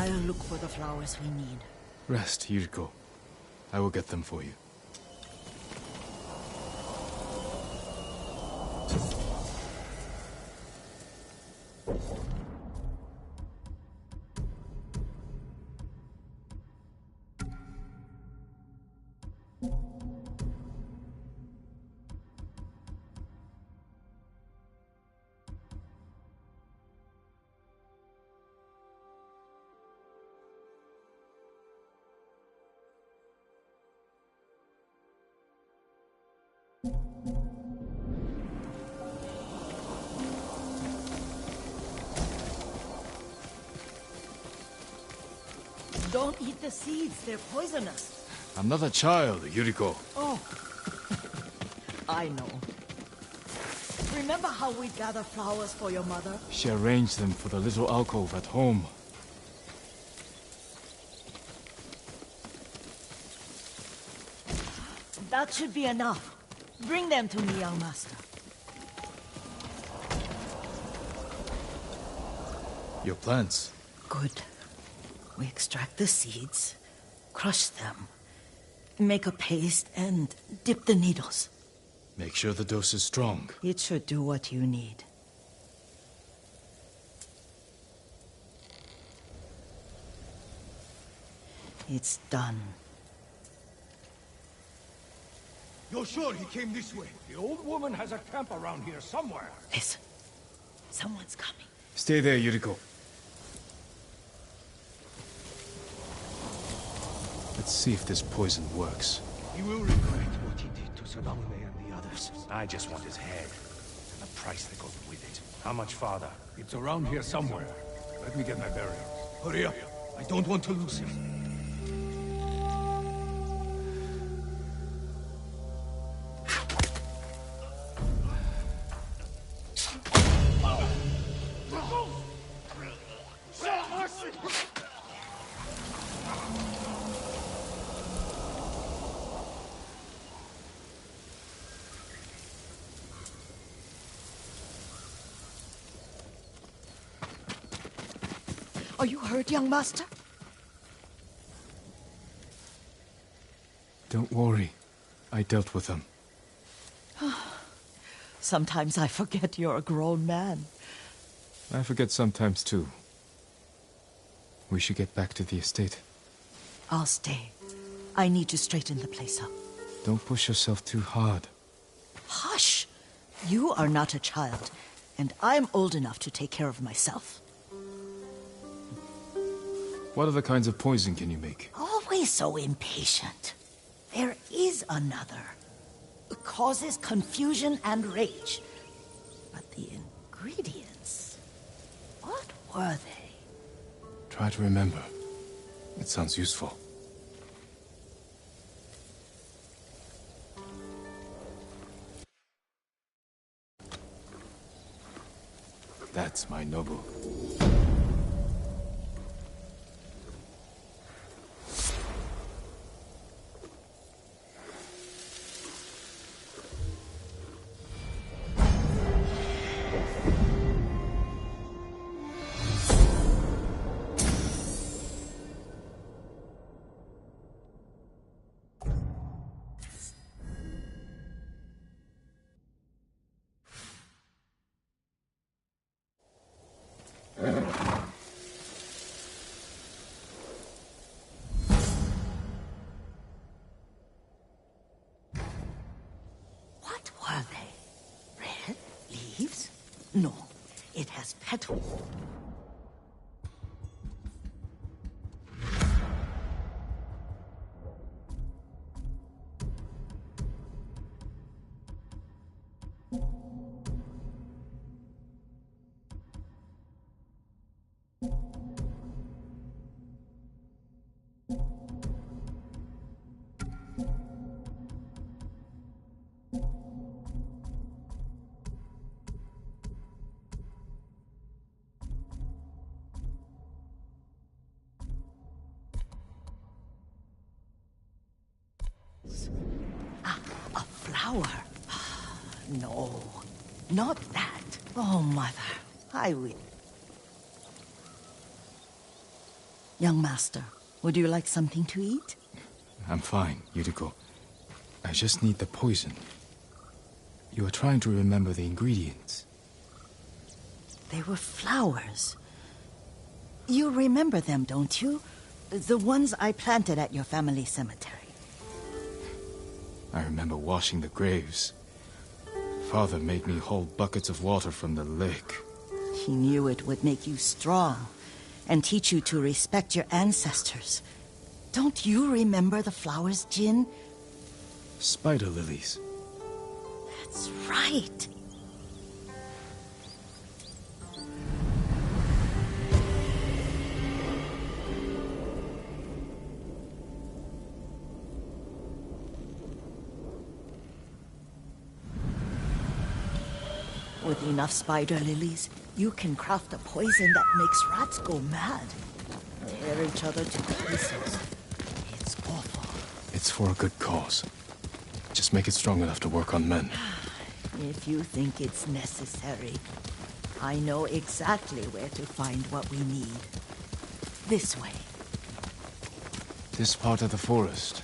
I'll look for the flowers we need. Rest, Yuriko. I will get them for you. Don't eat the seeds, they're poisonous. I'm not a child, Yuriko. Oh, I know. Remember how we gather flowers for your mother? She arranged them for the little alcove at home. That should be enough. Bring them to me, young master. Your plants. Good. We extract the seeds, crush them, make a paste, and dip the needles. Make sure the dose is strong. It should do what you need. It's done. You're sure he came this way? The old woman has a camp around here somewhere. Listen. Someone's coming. Stay there, Yuriko. Let's see if this poison works. He will regret what he did to Sadame and the others. I just want his head, and the price that goes with it. How much farther? It's around here somewhere. Let me get my bearings. Hurry up. I don't want to lose him. Are you hurt, young master? Don't worry. I dealt with them. Sometimes I forget you're a grown man. I forget sometimes too. We should get back to the estate. I'll stay. I need to straighten the place up. Don't push yourself too hard. Hush! You are not a child, and I'm old enough to take care of myself. What other kinds of poison can you make? Always so impatient. There is another. It causes confusion and rage. But the ingredients... what were they? Try to remember. It sounds useful. That's my noble. What were they? Red leaves? No, it has petals. A flower? No, not that. Oh, Mother, I will. Young master, would you like something to eat? I'm fine, Yuriko. I just need the poison. You are trying to remember the ingredients. They were flowers. You remember them, don't you? The ones I planted at your family cemetery. I remember washing the graves. Father made me hold buckets of water from the lake. He knew it would make you strong and teach you to respect your ancestors. Don't you remember the flowers, Jin? Spider lilies. That's right. With enough spider lilies, you can craft a poison that makes rats go mad. Tear each other to pieces. It's awful. It's for a good cause. Just make it strong enough to work on men. If you think it's necessary, I know exactly where to find what we need. This way. This part of the forest.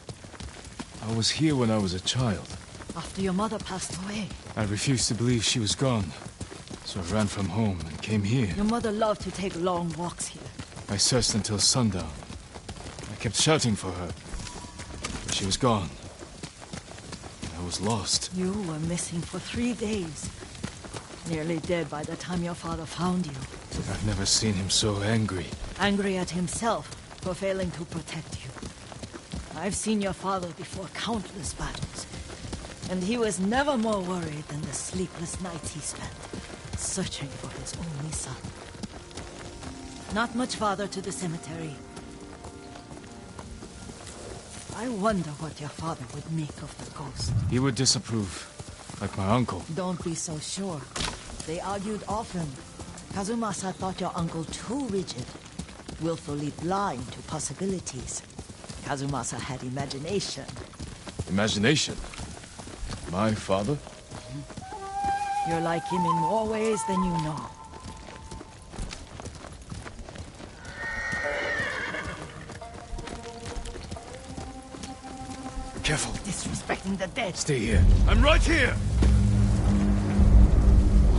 I was here when I was a child. After your mother passed away. I refused to believe she was gone. So I ran from home and came here. Your mother loved to take long walks here. I searched until sundown. I kept shouting for her. But she was gone. I was lost. You were missing for 3 days. Nearly dead by the time your father found you. I've never seen him so angry. Angry at himself for failing to protect you. I've seen your father before countless battles. And he was never more worried than the sleepless nights he spent searching for his only son. Not much farther to the cemetery. I wonder what your father would make of the ghost. He would disapprove, like my uncle. Don't be so sure. They argued often. Kazumasa thought your uncle too rigid, willfully blind to possibilities. Kazumasa had imagination. Imagination? My father? You're like him in more ways than you know. Careful. Disrespecting the dead. Stay here. I'm right here!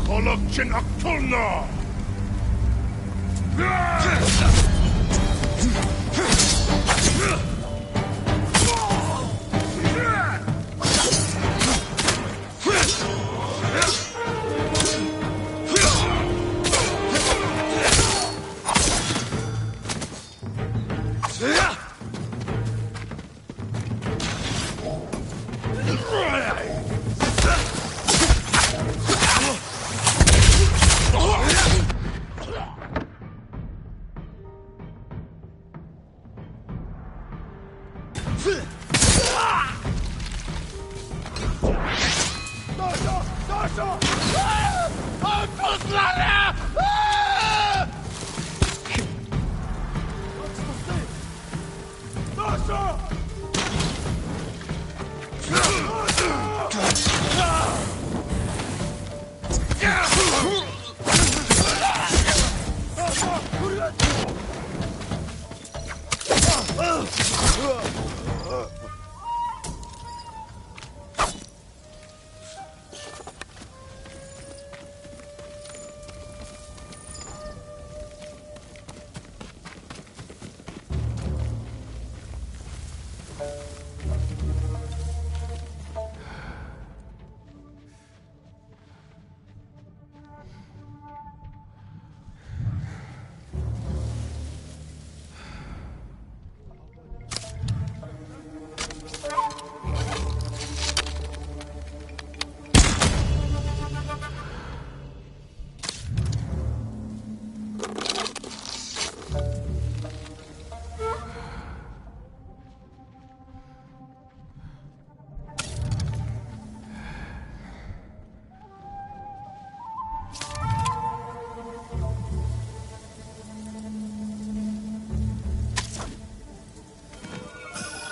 Cholokchin Aktulna!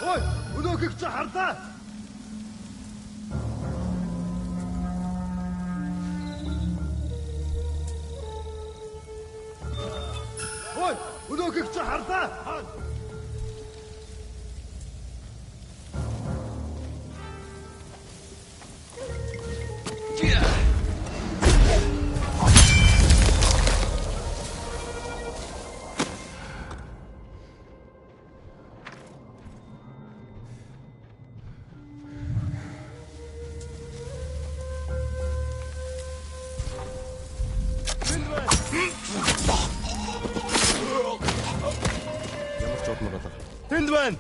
Ой, өнөөхийг чи харлаа. Ой, Өнөөхийг чи харлаа. Ямар ч удмаг болоо. Тэнд байна.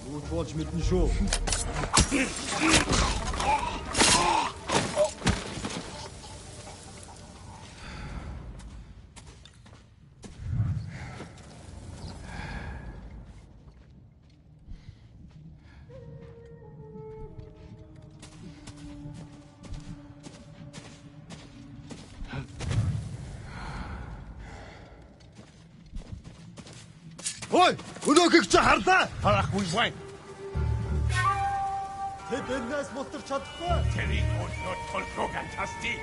Юу ч болж мэднэ шүү. Ой, өнөөхийг чи харлаа. Харахгүй байна. Тэд энэс мултарч чадахгүй. Тэрийг өөртөө толгойг антасти.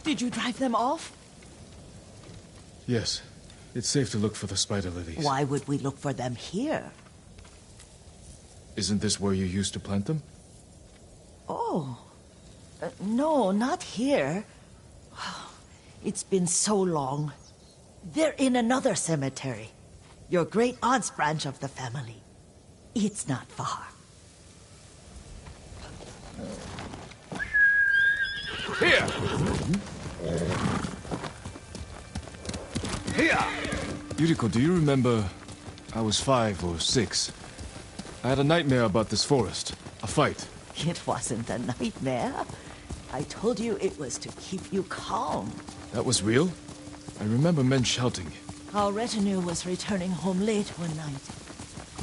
Did you drive them off? Yes. It's safe to look for the spider lilies. Why would we look for them here? Isn't this where you used to plant them? Oh. No, not here. It's been so long. They're in another cemetery. Your great aunt's branch of the family. It's not far. Here! Here! Yuriko, do you remember... I was 5 or 6. I had a nightmare about this forest. A fight. It wasn't a nightmare. I told you it was to keep you calm. That was real? I remember men shouting. Our retinue was returning home late one night.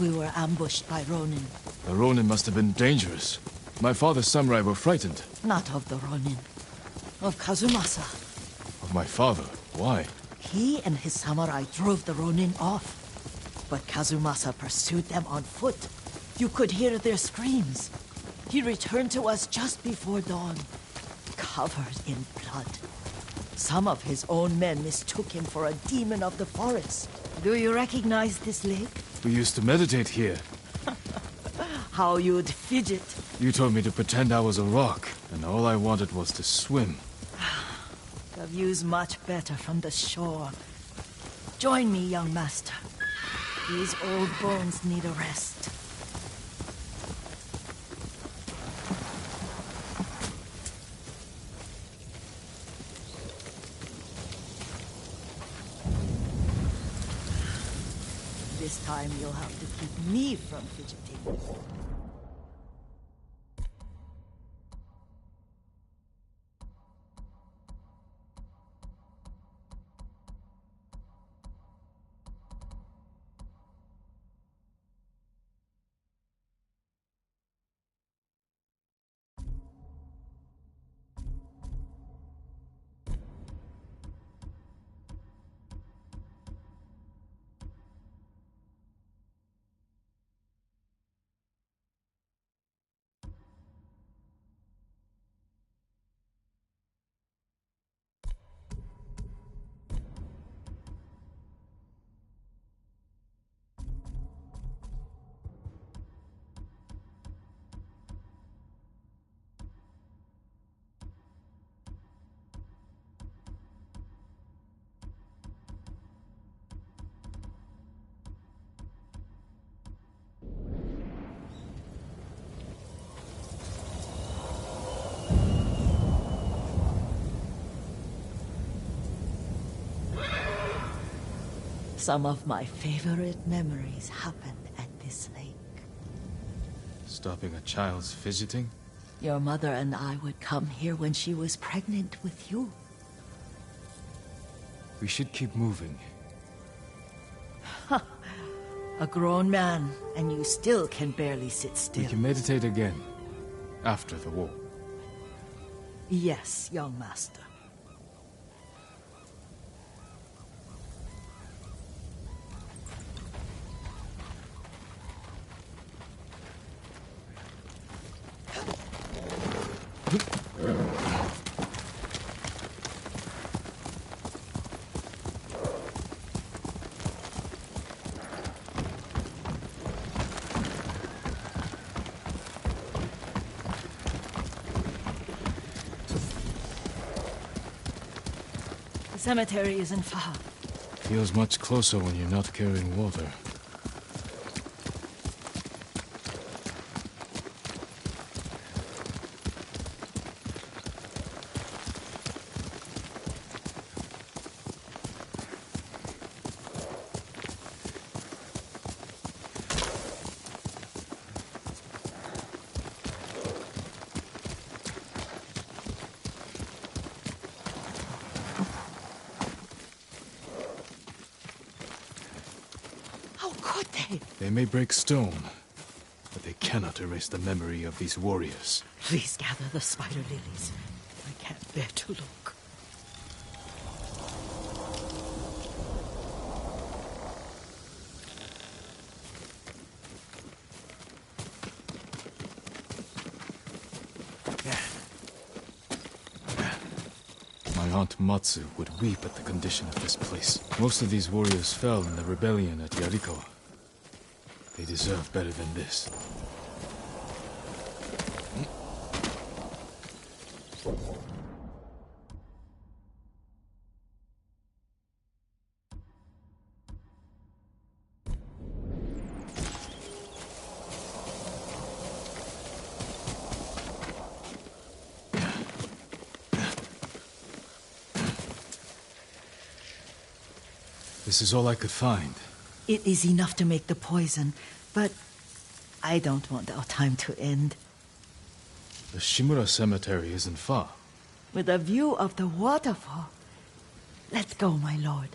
We were ambushed by Ronin. The Ronin must have been dangerous. My father's samurai were frightened. Not of the Ronin. Of Kazumasa. Of my father? Why? He and his samurai drove the Ronin off. But Kazumasa pursued them on foot. You could hear their screams. He returned to us just before dawn, covered in blood. Some of his own men mistook him for a demon of the forest. Do you recognize this lake? We used to meditate here. How you'd fidget. You told me to pretend I was a rock, and all I wanted was to swim. The view's much better from the shore. Join me, young master. These old bones need a rest. This time you'll have to keep me from fidgeting. Some of my favorite memories happened at this lake. Stopping a child's fidgeting? Your mother and I would come here when she was pregnant with you. We should keep moving. A grown man, and you still can barely sit still. We can meditate again, after the war. Yes, young master. The cemetery isn't far. Feels much closer when you're not carrying water. How could they? They may break stone, but they cannot erase the memory of these warriors. Please gather the spider lilies. I can't bear to look. My Aunt Matsu would weep at the condition of this place. Most of these warriors fell in the rebellion at Yarikawa. They deserve better than this. This is all I could find. It is enough to make the poison, but I don't want our time to end. The Shimura Cemetery isn't far. With a view of the waterfall. Let's go, my lord.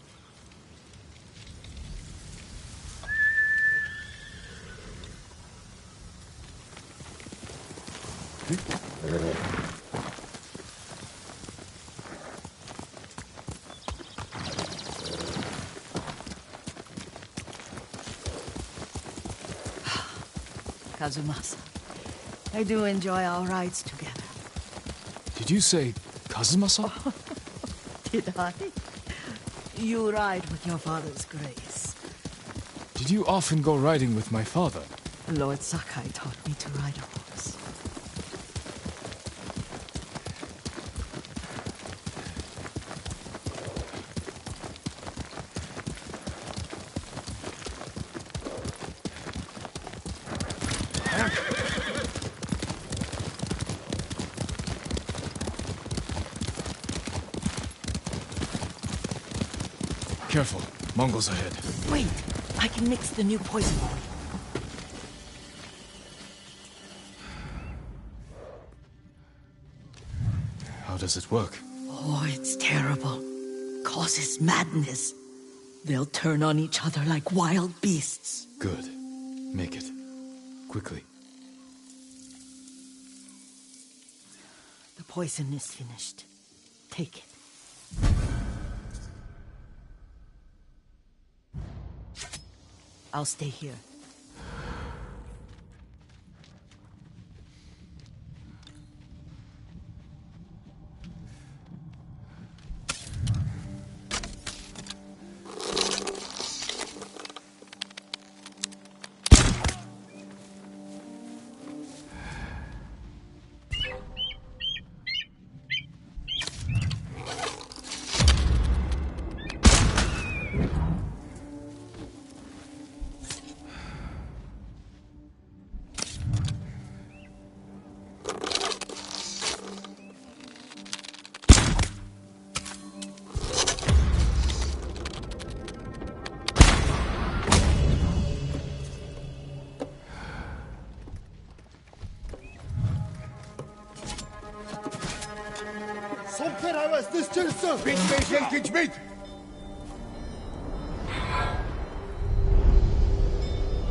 Kazumasa, I do enjoy our rides together. Did you say Kazumasa? Did I? You ride with your father's grace. Did you often go riding with my father? Lord Sakai taught me to ride a horse. Careful, Mongols ahead. Wait, I can mix the new poison. How does it work? Oh, it's terrible. Causes madness. They'll turn on each other like wild beasts. Good. Make it. Quickly. The poison is finished. Take it. I'll stay here.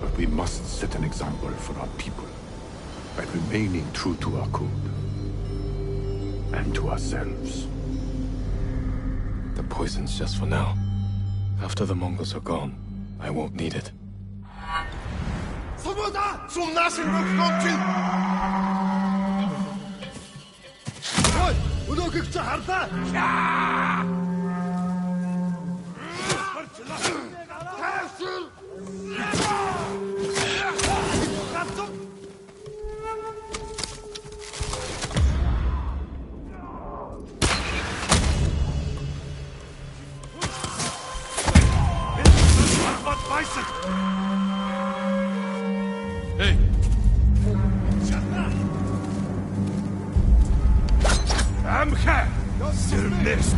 But we must set an example for our people by remaining true to our code and to ourselves. The poison's just for now. After the Mongols are gone, I won't need it. Som naszych wrogowie! Ой, өнөөхийг чи харлаа. Hey! Amcha! Sirmist!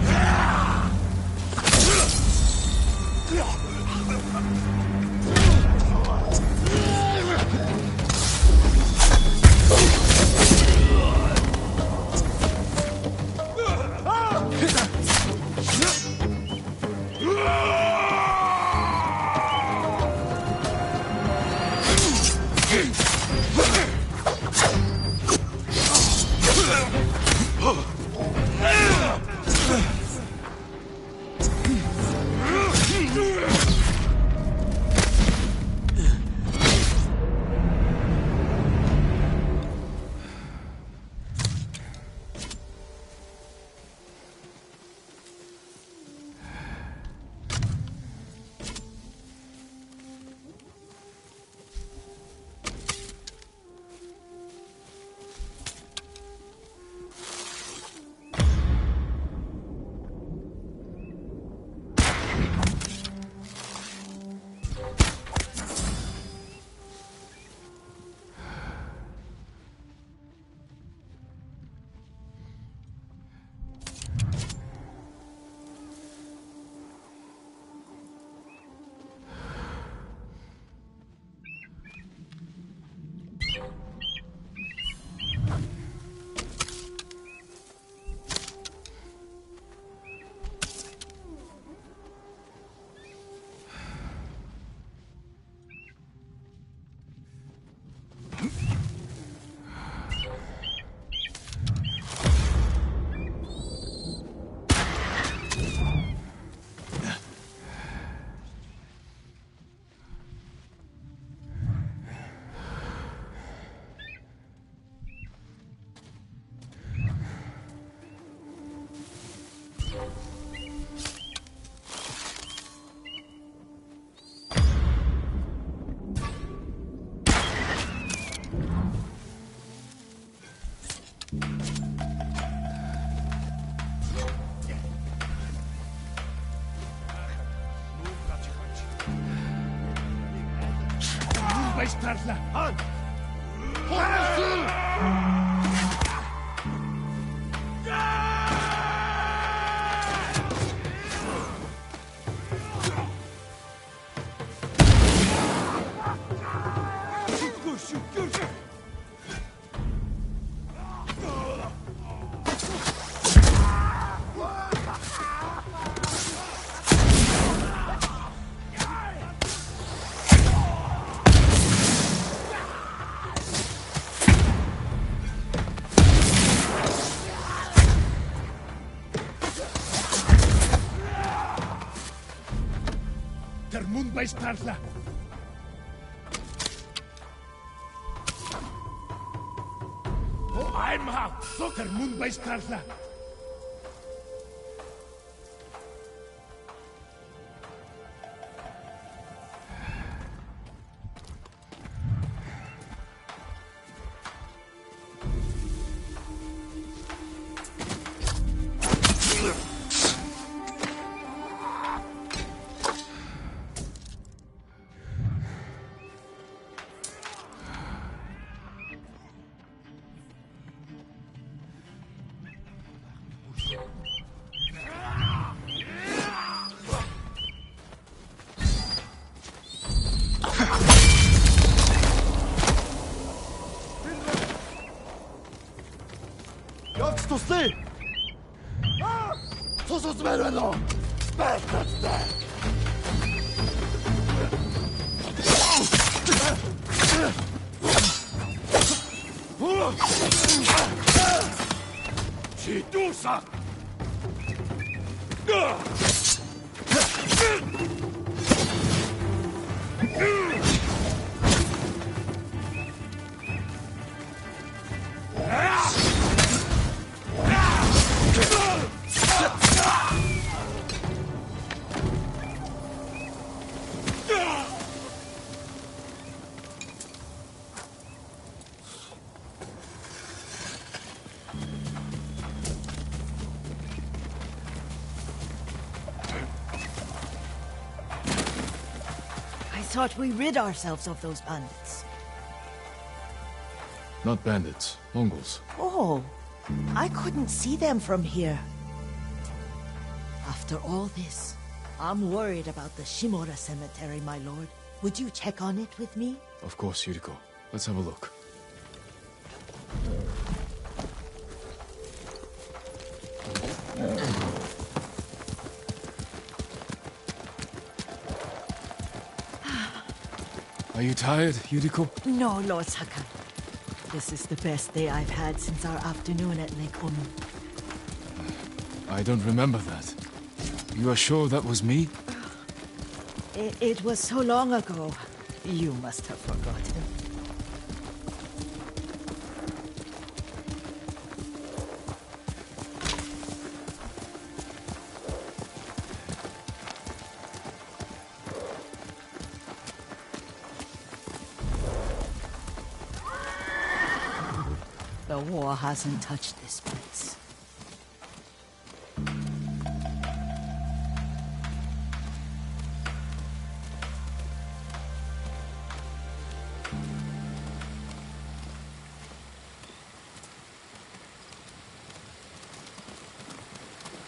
Starla. Oh, I'm out. Look, der Mund bei Starla. Явц туслая. Цус. Pozvedeno! Spétate! Čitusa! I thought we rid ourselves of those bandits. Not bandits, Mongols. Oh, I couldn't see them from here. After all this, I'm worried about the Shimura cemetery, my lord. Would you check on it with me? Of course, Yuriko. Let's have a look. Are you tired, Yuriko? No, Lord Sakai. This is the best day I've had since our afternoon at Lake Omi. I don't remember that. You are sure that was me? It was so long ago. You must have forgotten. The war hasn't touched this place.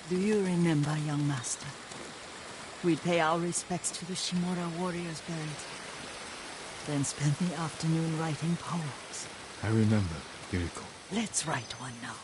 Do you remember, young master? We'd pay our respects to the Shimura warriors buried, then spend the afternoon writing poems. I remember, Yuriko. Let's write one now.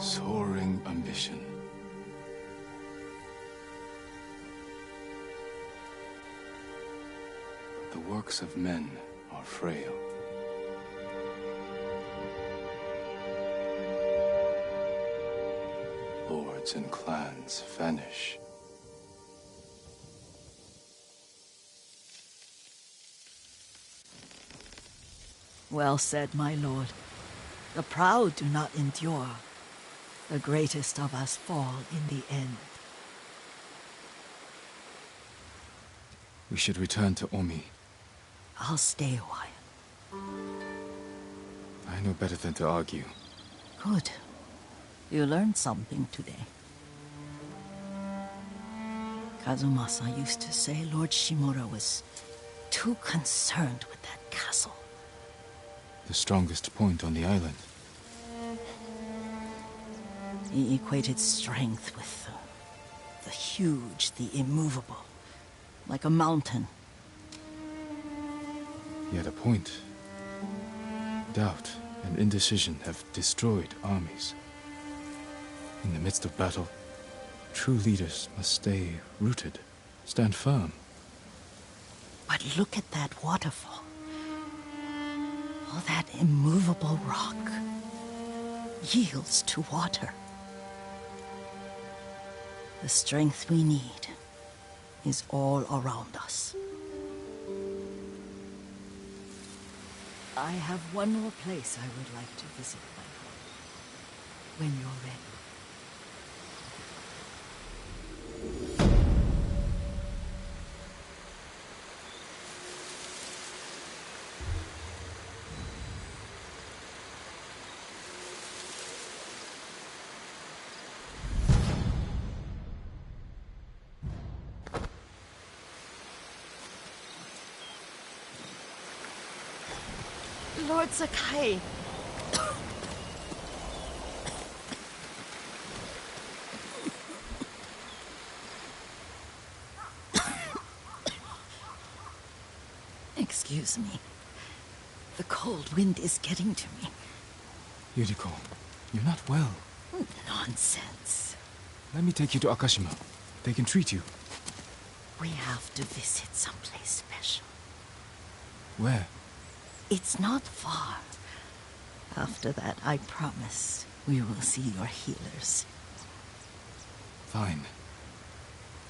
Soaring ambition. The works of men are frail. Lords and clans vanish. Well said, my lord. The proud do not endure. The greatest of us fall in the end. We should return to Omi. I'll stay a while. I know better than to argue. Good. You learned something today. Kazumasa used to say Lord Shimura was too concerned with that castle. The strongest point on the island. He equated strength with the huge, the immovable, like a mountain. He had a point. Doubt and indecision have destroyed armies. In the midst of battle, true leaders must stay rooted, stand firm. But look at that waterfall. All that immovable rock yields to water. The strength we need is all around us. I have one more place I would like to visit, my lord. When you're ready. Lord Sakai. Excuse me. The cold wind is getting to me. Yuriko, you're not well. Nonsense. Let me take you to Akashima. They can treat you. We have to visit someplace special. Where? It's not far. After that, I promise we will see your healers. Fine.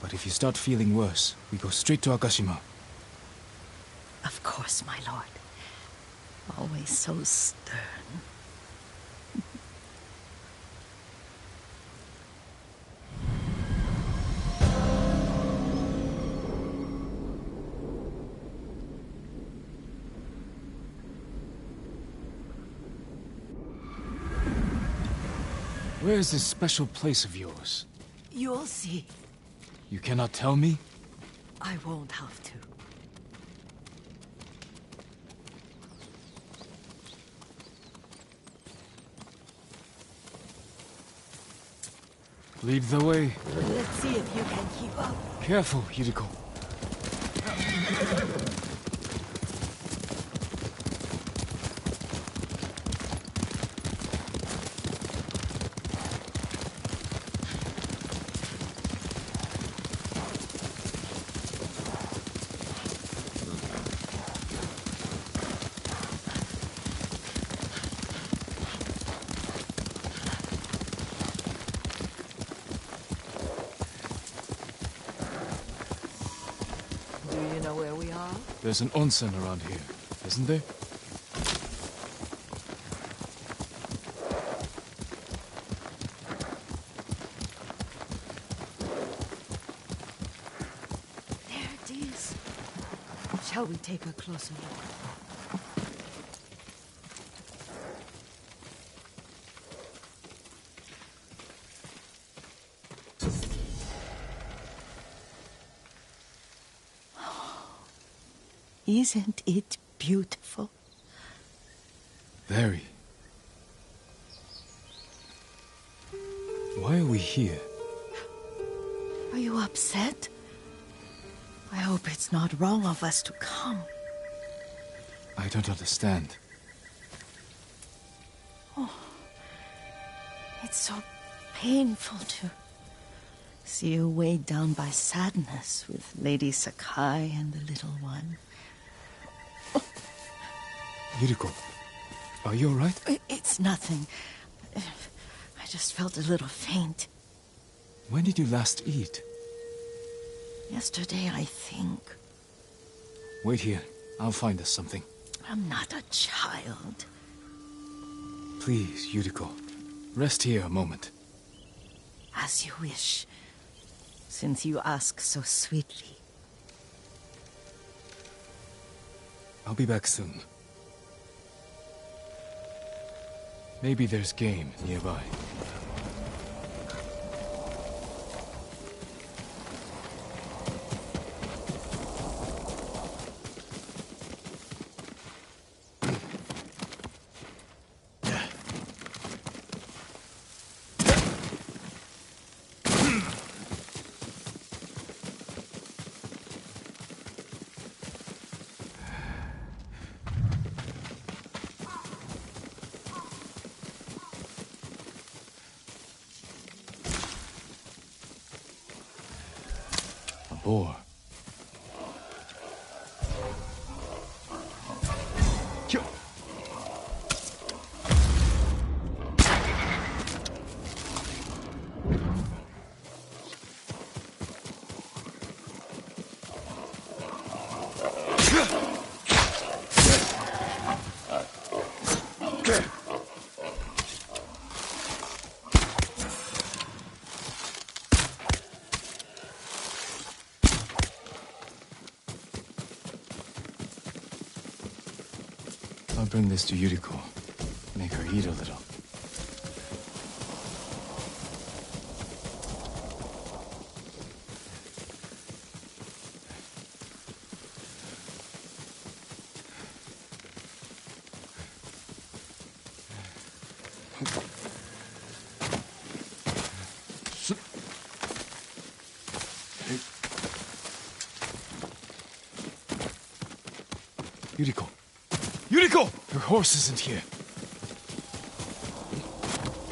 But if you start feeling worse, we go straight to Akashima. Of course, my lord. Always so stern. Where is this special place of yours? You'll see. You cannot tell me? I won't have to. Lead the way. Let's see if you can keep up. Careful, Yuriko. Do you know where we are? There's an onsen around here, isn't there? There it is. Shall we take a closer look? Isn't it beautiful? Very. Why are we here? Are you upset? I hope it's not wrong of us to come. I don't understand. It's so painful to see you weighed down by sadness with Lady Sakai and the little one. Yuriko, are you alright? It's nothing. I just felt a little faint. When did you last eat? Yesterday, I think. Wait here. I'll find us something. I'm not a child. Please, Yuriko. Rest here a moment. As you wish, since you ask so sweetly. I'll be back soon. Maybe there's game nearby. Boar. I'll bring this to Yuriko. Make her eat a little. Yuriko! Yuriko! Her horse isn't here.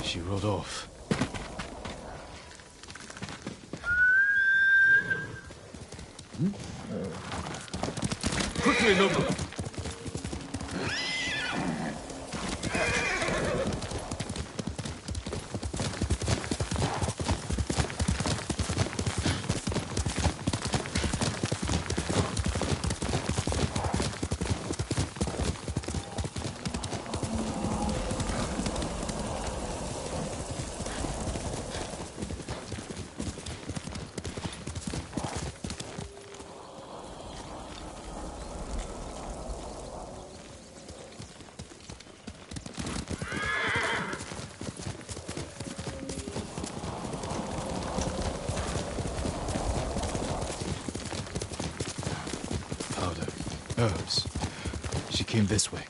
She rode off. Quickly, Nobu! Herbs. She came this way.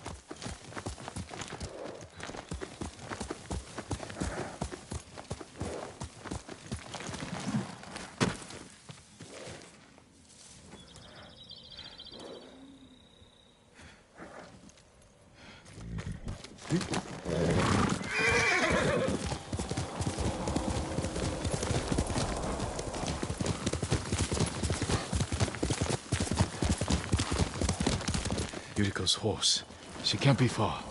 Yuriko's horse. She can't be far.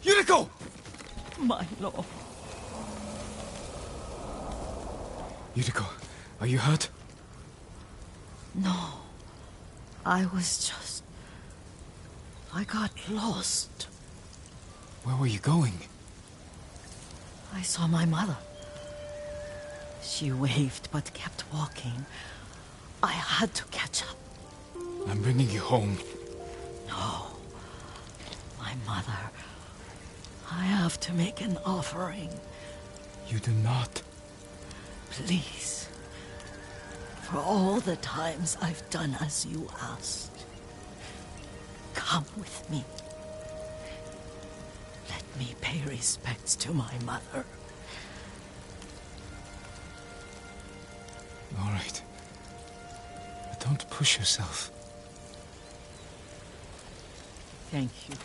Yuriko! My lord. Yuriko, are you hurt? No. I got lost. Where were you going? I saw my mother. She waved but kept walking. I had to catch up. I'm bringing you home. No. My mother. I have to make an offering. You do not. Please. For all the times I've done as you asked. Come with me. Let me pay respects to my mother. All right. But don't push yourself. Thank you.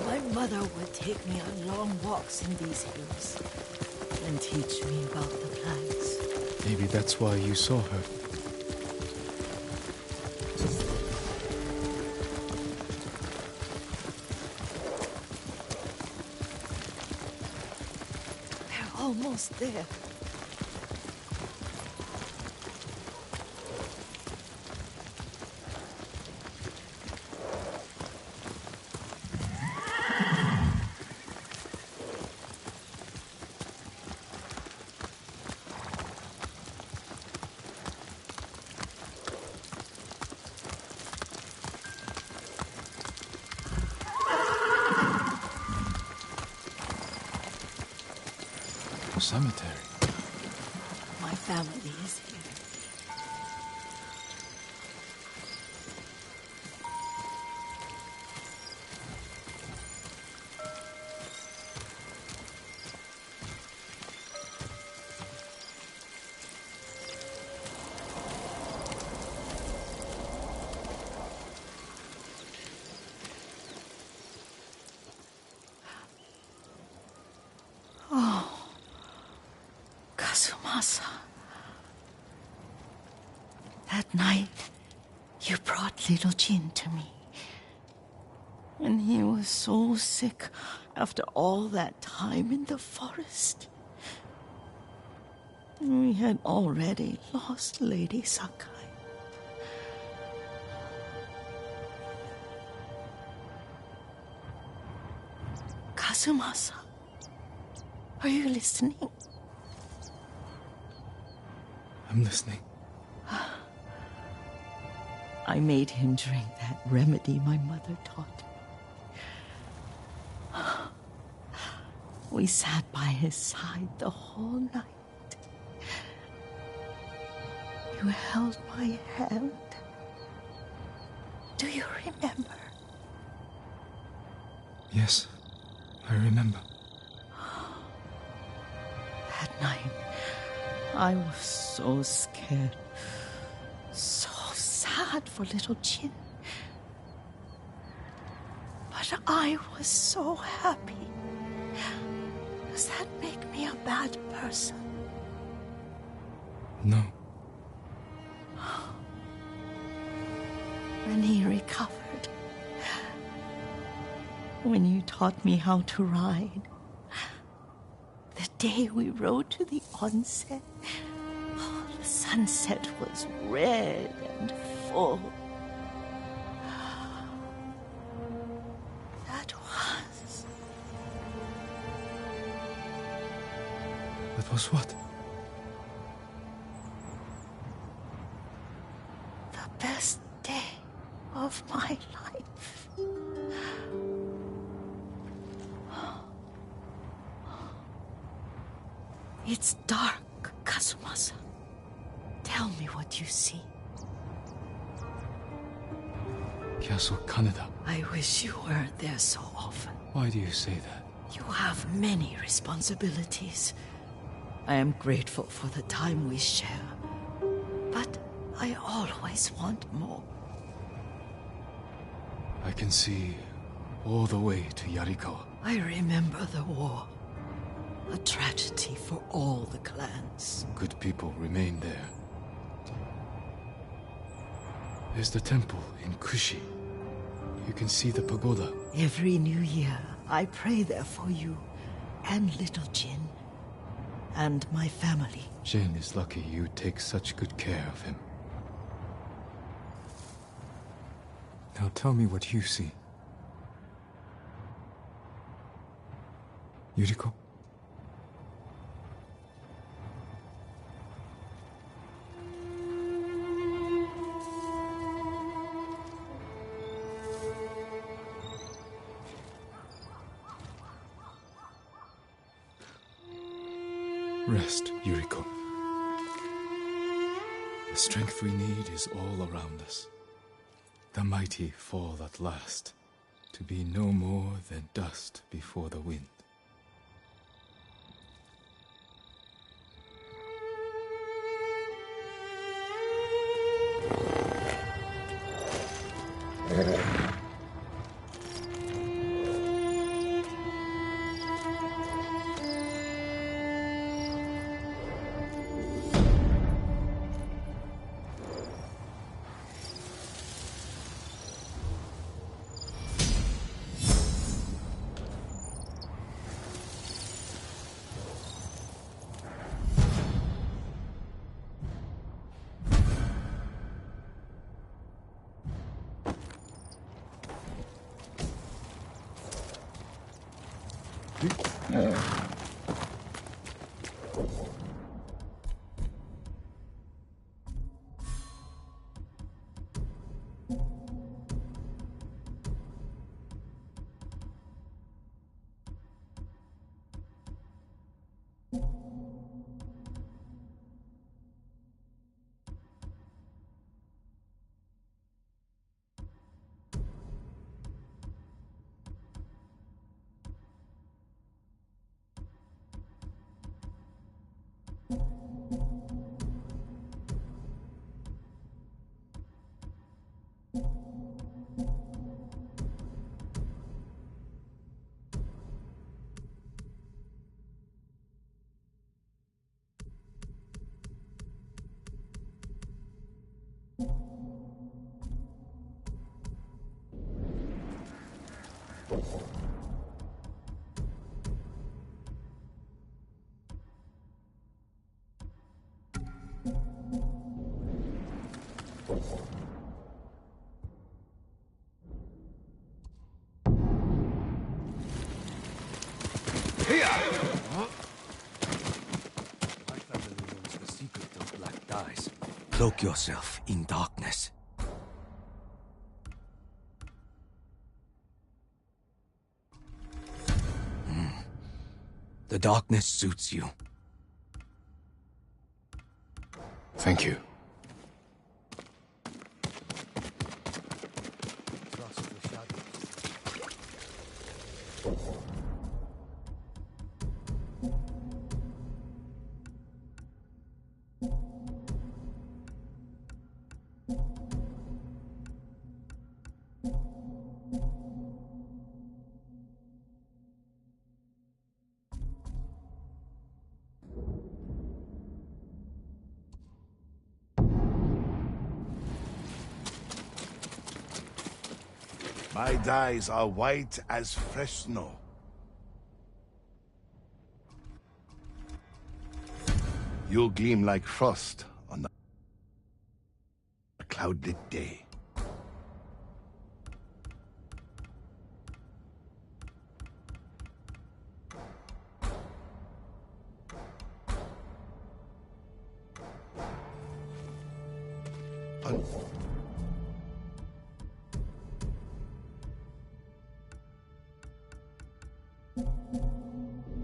My mother would take me on long walks in these hills and teach me about the plants. Maybe that's why you saw her. We're almost there. Cemetery. My family is here. Kazumasa. That night, you brought little Jin to me. And he was so sick after all that time in the forest. We had already lost Lady Sakai. Kazumasa, are you listening? I'm listening. I made him drink that remedy my mother taught me. We sat by his side the whole night. You held my hand. Do you remember? Yes, I remember. That night, I was so scared, so sad for little Jin. But I was so happy. Does that make me a bad person? No. When he recovered, when you taught me how to ride, the day we rode to the onsen, the sunset was red and full. That was what? The best day of my life. It's dark, Kazumasa. Tell me what you see. Castle Kaneda. I wish you weren't there so often. Why do you say that? You have many responsibilities. I am grateful for the time we share, but I always want more. I can see all the way to Yarikawa. I remember the war. A tragedy for all the clans. Good people remain there. There's the temple in Kushi. You can see the pagoda. Every new year, I pray there for you and little Jin and my family. Jin is lucky you take such good care of him. Now tell me what you see. Yuriko? Rest, Yuriko. The strength we need is all around us. The mighty fall at last, to be no more than dust before the wind. My family knows the secret of black dyes. Cloak yourself in darkness. The darkness suits you. Thank you. Trust the shadows. My dyes are white as fresh snow. You'll gleam like frost on a cloudlit day.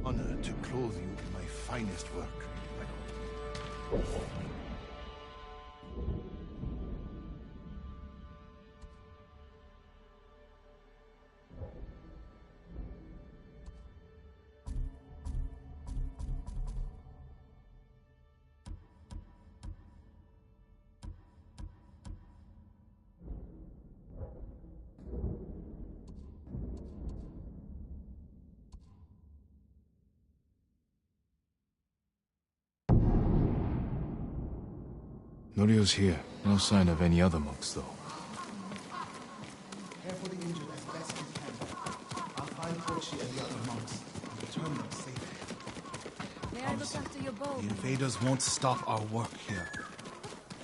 Honor to clothe you in my finest work, my lord. Norio's here. No sign of any other monks, though. Care for the injured as best you can. I'll find Kochi and the other monks and return them safely. May I look after your bow? The invaders won't stop our work here.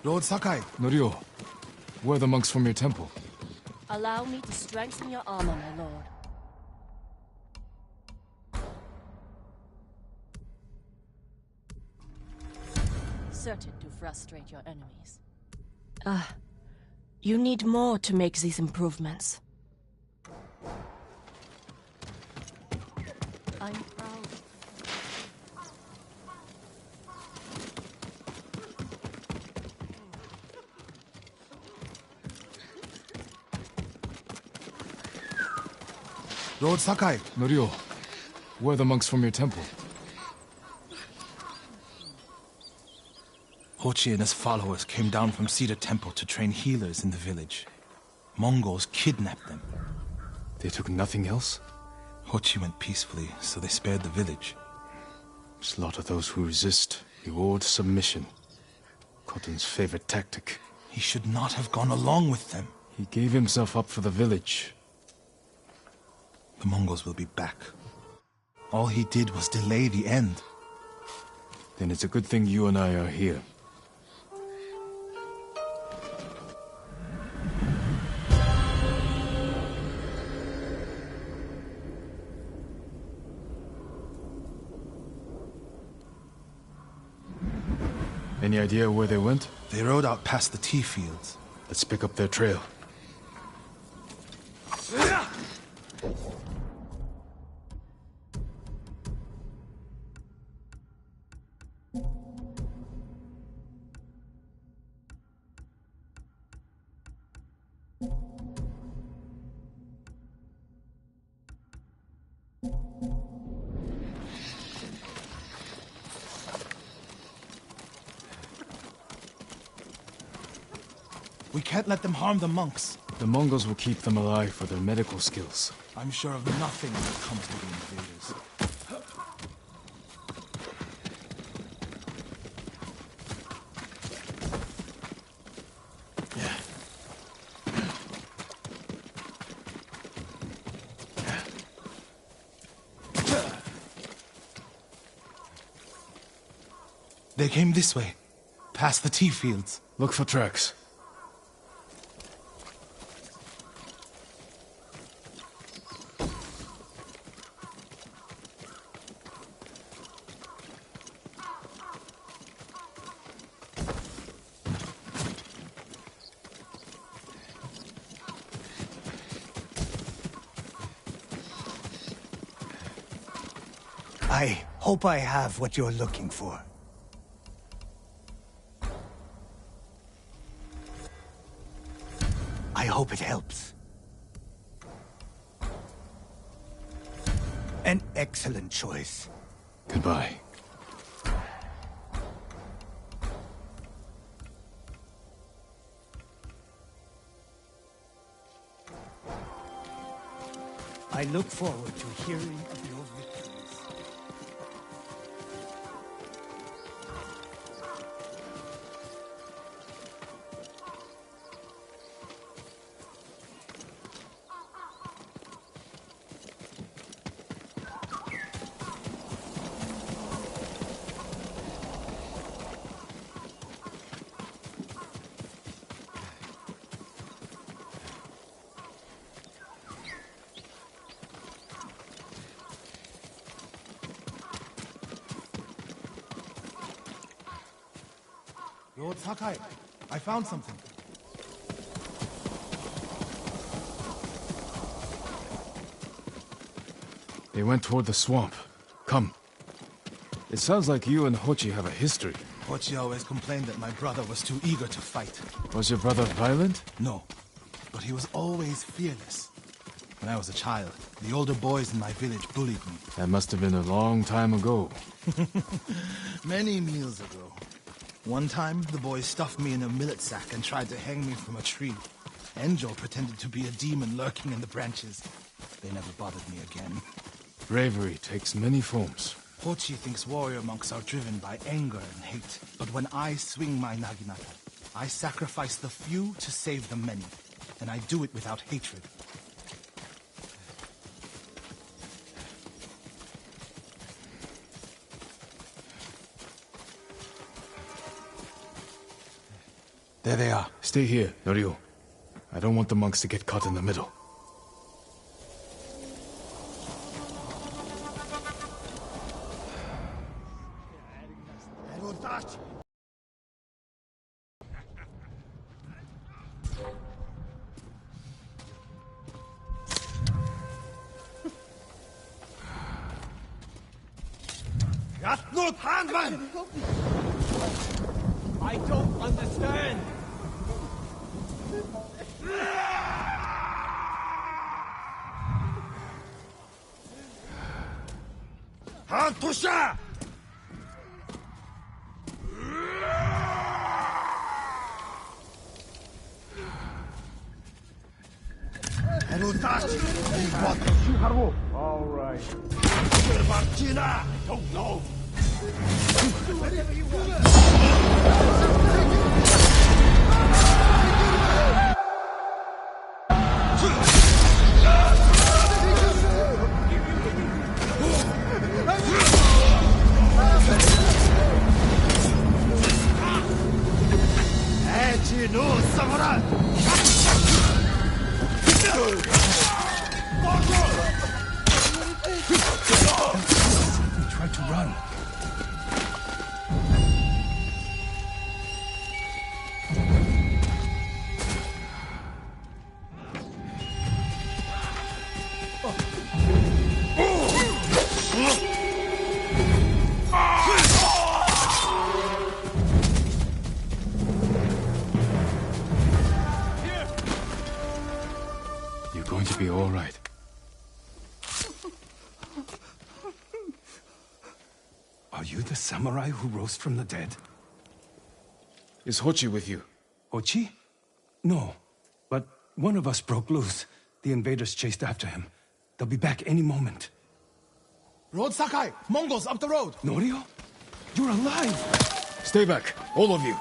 Lord Sakai, Norio, where are the monks from your temple? Allow me to strengthen your armor, my lord. Certain to frustrate your enemies. You need more to make these improvements. I'm proud. Lord Sakai, Norio, where are the monks from your temple? Hochi and his followers came down from Cedar Temple to train healers in the village. Mongols kidnapped them. They took nothing else? Hochi went peacefully, so they spared the village. Slaughter those who resist, reward submission. Khotun's favorite tactic. He should not have gone along with them. He gave himself up for the village. The Mongols will be back. All he did was delay the end. Then it's a good thing you and I are here. Any idea where they went? They rode out past the tea fields. Let's pick up their trail. We can't let them harm the monks. The Mongols will keep them alive for their medical skills. I'm sure of nothing that comes to the invaders. They came this way, past the tea fields. Look for tracks. I hope I have what you're looking for. I hope it helps. An excellent choice. Goodbye. I look forward to hearing of your victories. Lord Sakai, I found something. They went toward the swamp. Come. It sounds like you and Hochi have a history. Hochi always complained that my brother was too eager to fight. Was your brother violent? No, but he was always fearless. When I was a child, the older boys in my village bullied me. That must have been a long time ago. Many meals ago. One time, the boys stuffed me in a millet sack and tried to hang me from a tree. Enjo pretended to be a demon lurking in the branches. They never bothered me again. Bravery takes many forms. Hochi thinks warrior monks are driven by anger and hate. But when I swing my naginata, I sacrifice the few to save the many. And I do it without hatred. There they are. Stay here, Norio. I don't want the monks to get caught in the middle. I don't understand. Tusha! All right. I don't know. Whatever you no samurai! He tried to run. samurai who rose from the dead? Is Hochi with you? Hochi? No. But one of us broke loose. The invaders chased after him. They'll be back any moment. Road Sakai! Mongols up the road! Norio? You're alive! Stay back, all of you.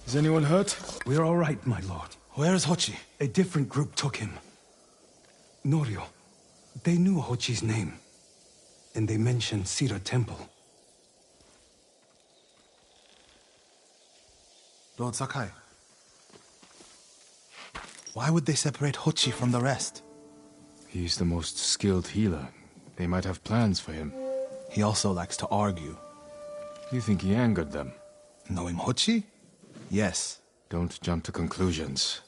Is anyone hurt? We're all right, my lord. Where is Hochi? A different group took him. Norio. They knew Hochi's name. And they mentioned Cedar Temple. Lord Sakai. Why would they separate Hochi from the rest? He's the most skilled healer. They might have plans for him. He also likes to argue. You think he angered them? Knowing Hochi? Yes. Don't jump to conclusions.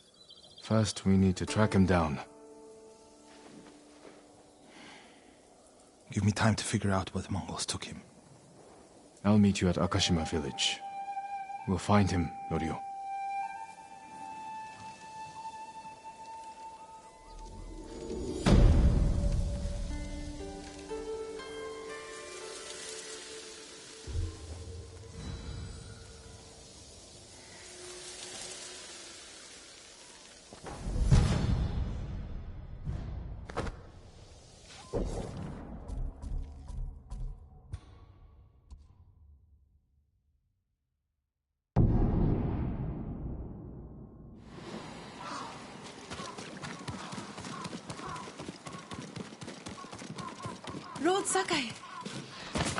First, we need to track him down. Give me time to figure out where the Mongols took him. I'll meet you at Akashima village. We'll find him, Norio. Lord Sakai!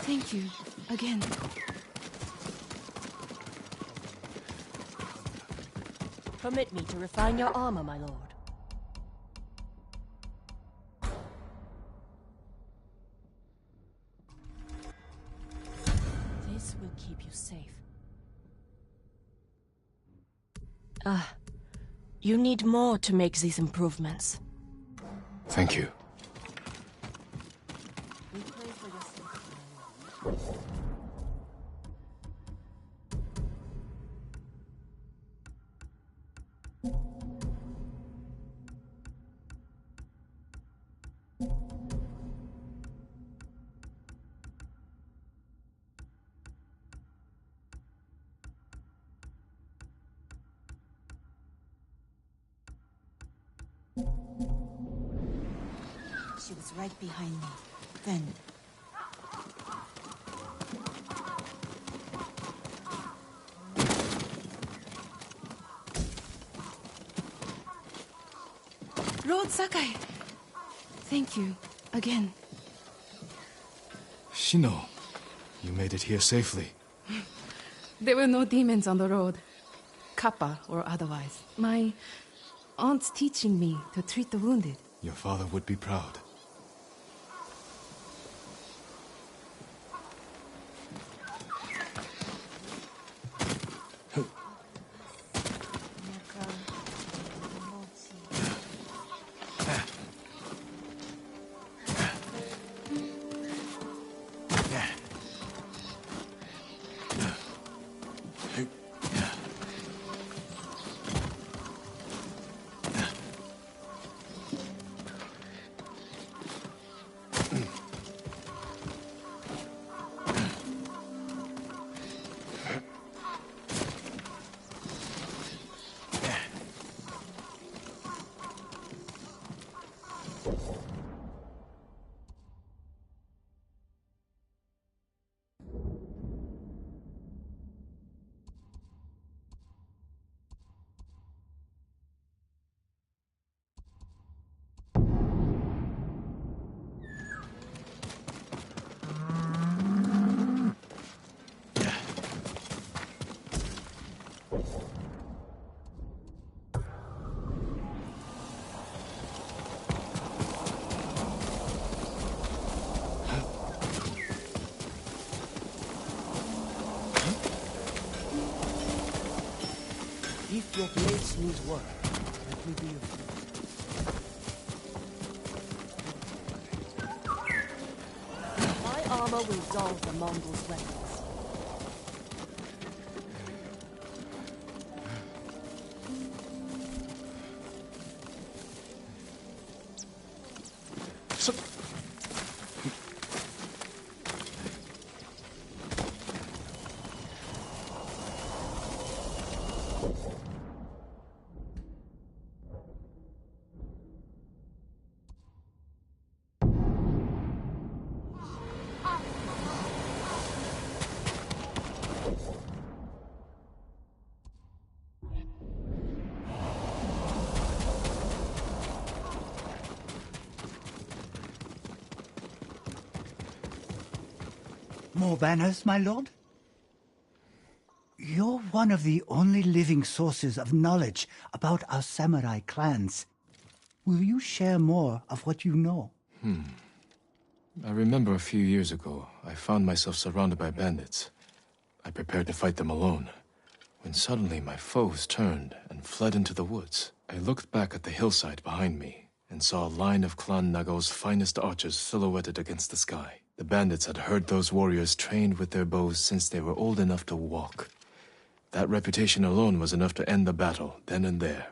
Thank you, again. Permit me to refine your armor, my lord. This will keep you safe. You need more to make these improvements. Thank you. We pray for your safety, my lord. She was right behind me. Then... Lord Sakai! Thank you, again. Shino, you made it here safely. There were no demons on the road. Kappa or otherwise. My aunt's teaching me to treat the wounded. Your father would be proud. If your blades need work, let me be your friend. My armor will dull the Mongols' weapons. More banners, my lord? You're one of the only living sources of knowledge about our samurai clans. Will you share more of what you know? I remember a few years ago, I found myself surrounded by bandits. I prepared to fight them alone, when suddenly my foes turned and fled into the woods. I looked back at the hillside behind me and saw a line of Clan Nagao's finest archers silhouetted against the sky. The bandits had heard those warriors trained with their bows since they were old enough to walk. That reputation alone was enough to end the battle, then and there.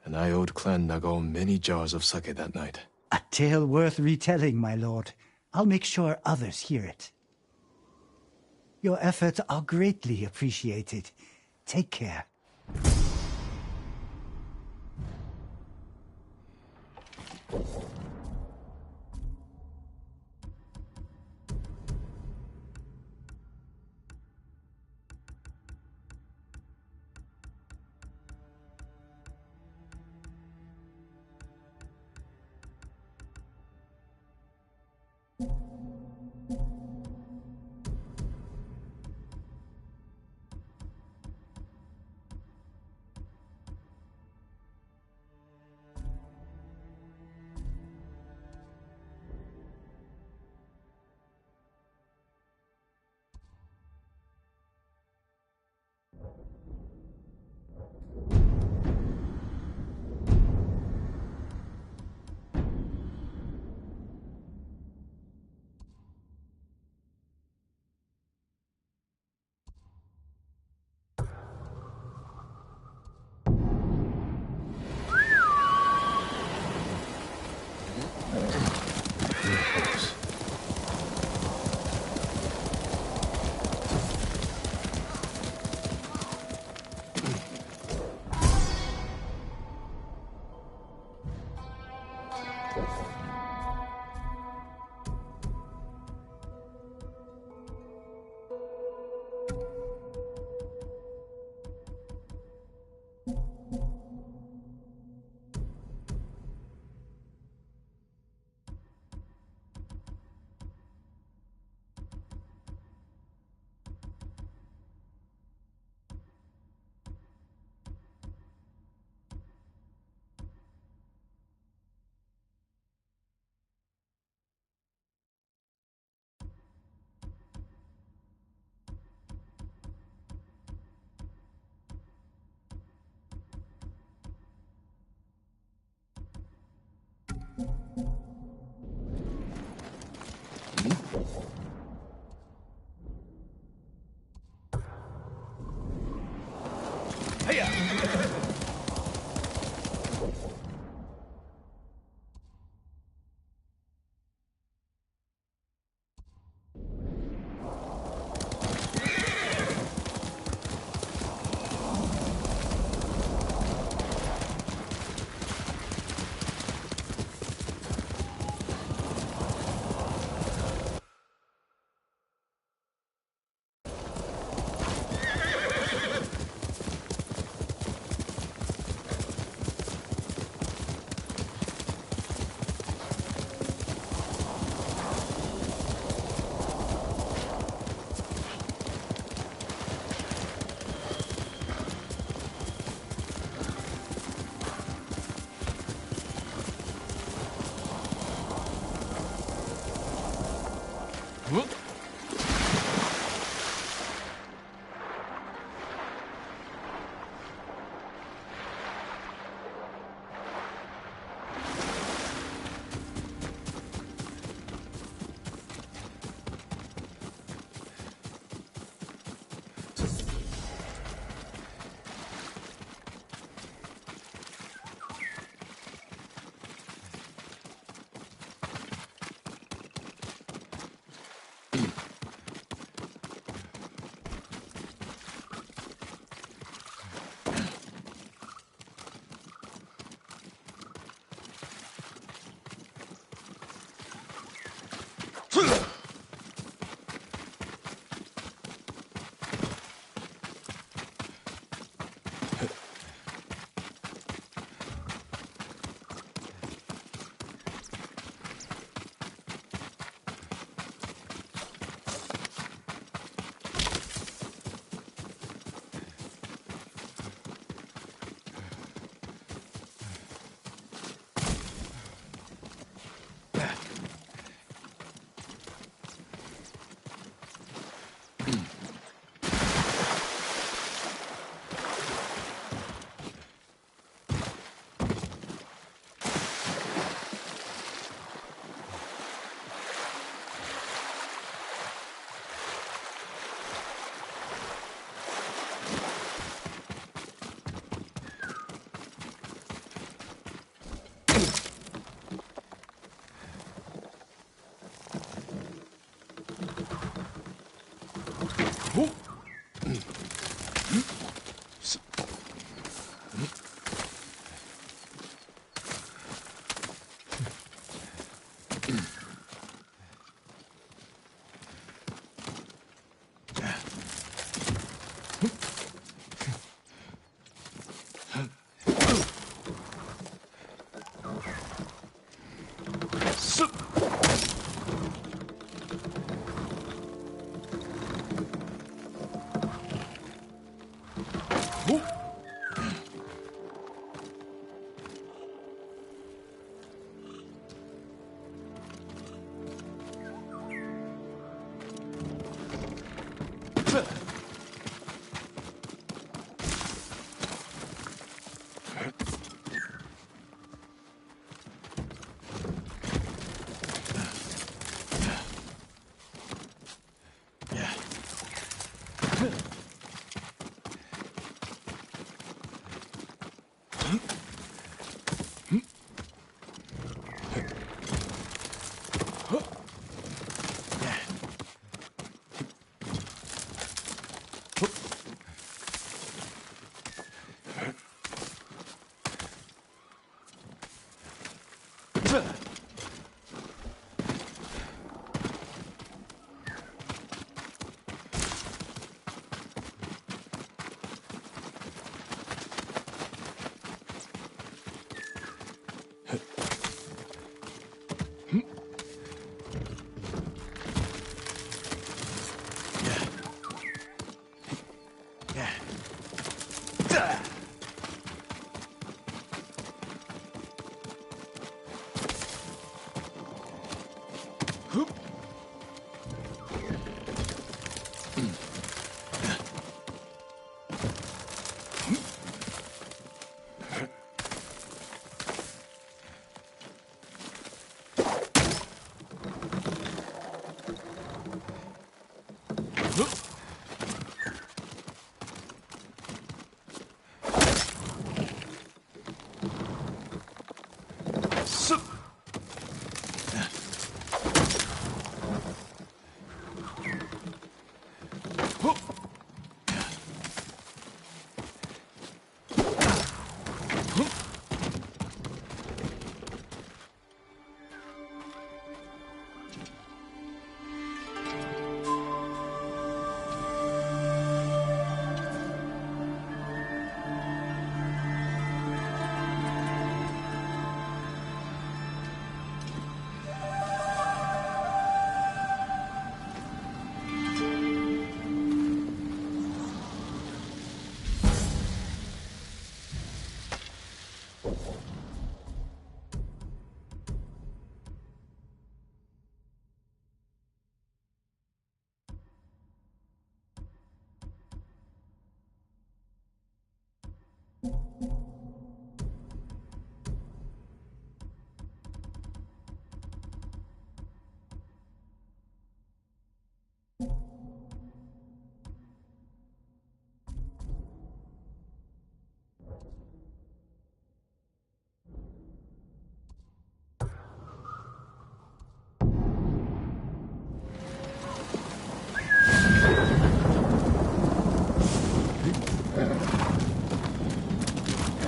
And I owed Clan Nagao many jars of sake that night. A tale worth retelling, my lord. I'll make sure others hear it. Your efforts are greatly appreciated. Take care.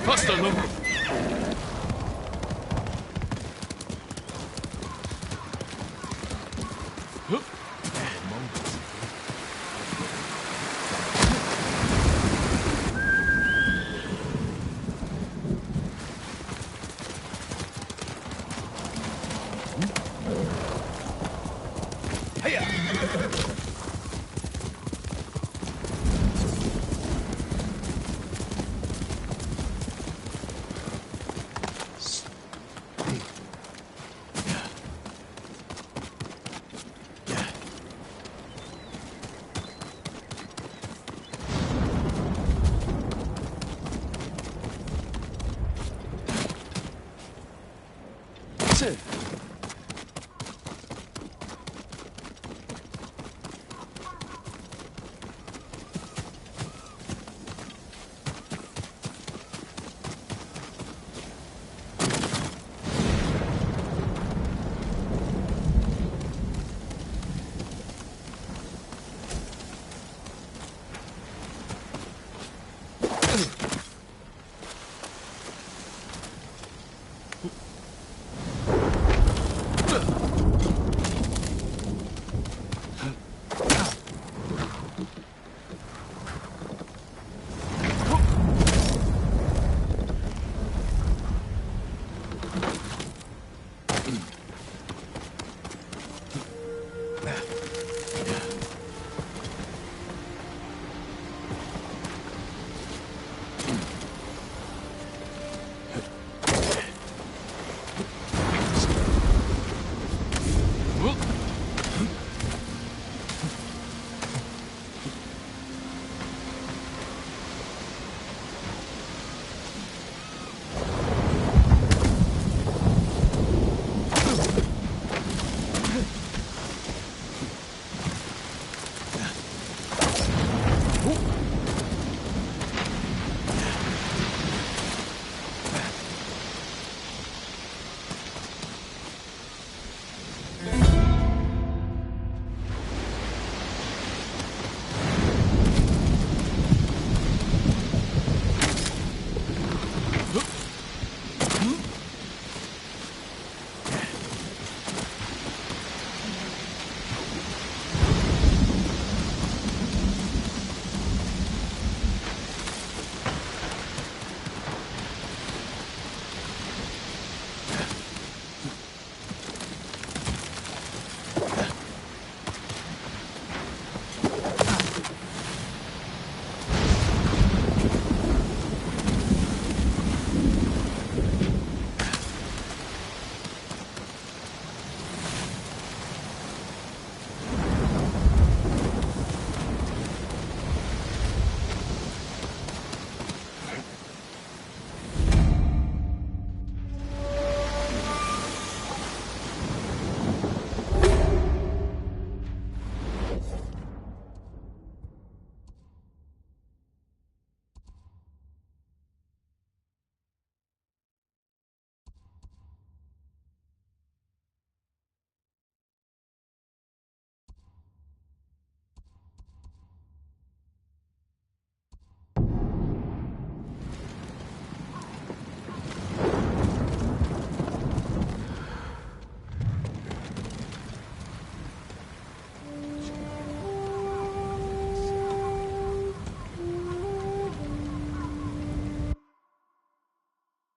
Faster, loco! That's it.